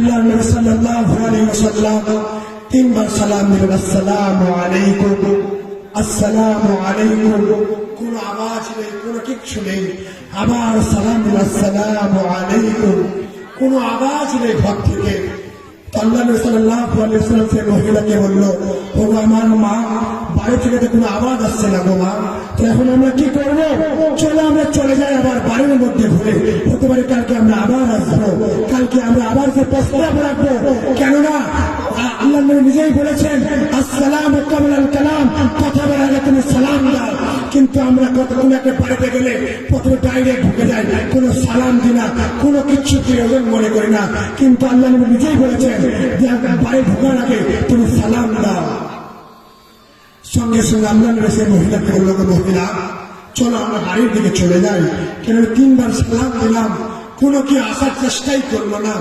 আল্লাহ নবী সাল্লাল্লাহু আলাইহি ওয়াসাল্লাম তিনবার সালাম দিলেন, আসসালামু আলাইকুম, আসসালামু আলাইকুম। কোন আওয়াজ নেই, কোন কিচ্ছু নেই। আবার সালাম দিলেন, আসসালামু আলাইকুম। কোন আওয়াজ নেই ঘর থেকে। আল্লাহ নবী সাল্লাল্লাহু আলাইহি ওয়াসাল্লাম সেই মহিলাকে বলল, ও আমার মা, বাড়ি থেকে তো কোনো আওয়াজ আসছে না গো মা, তো এখন আমরা কি করবো? চলো আমরা চলে যাই আবার বাড়ির মধ্যে ঘুরে, হতে পারে কালকে আমরা আবার আসবো, কালকে আমরা আবার যে প্রস্তাব রাখবো। কেননা আল্লাহ নবী নিজেই বলেছেন, আসসালামু কাবলাল কালাম, কথা বলার আগে তুমি সালাম দাও। কিন্তু আমরা কোনো একটা বাড়িতে গেলে প্রথমে ডাইরেক্ট ঢুকে যাই, কোনো সালাম দিই না, কোনো কিচ্ছু প্রয়োজন মনে করি না। কিন্তু আল্লাহ নবী নিজেই বলেছেন যে বাড়ি ঢোকার আগে তুমি সালাম দাও। সঙ্গে সঙ্গে আল্লাহ নবী সেই মহিলাকে বলল, মহিলা চলো আমরা বাড়ির দিকে চলে যাই। কেন তিনবার সালাম দিলাম, কোনো কি আসার চেষ্টাই করলো না।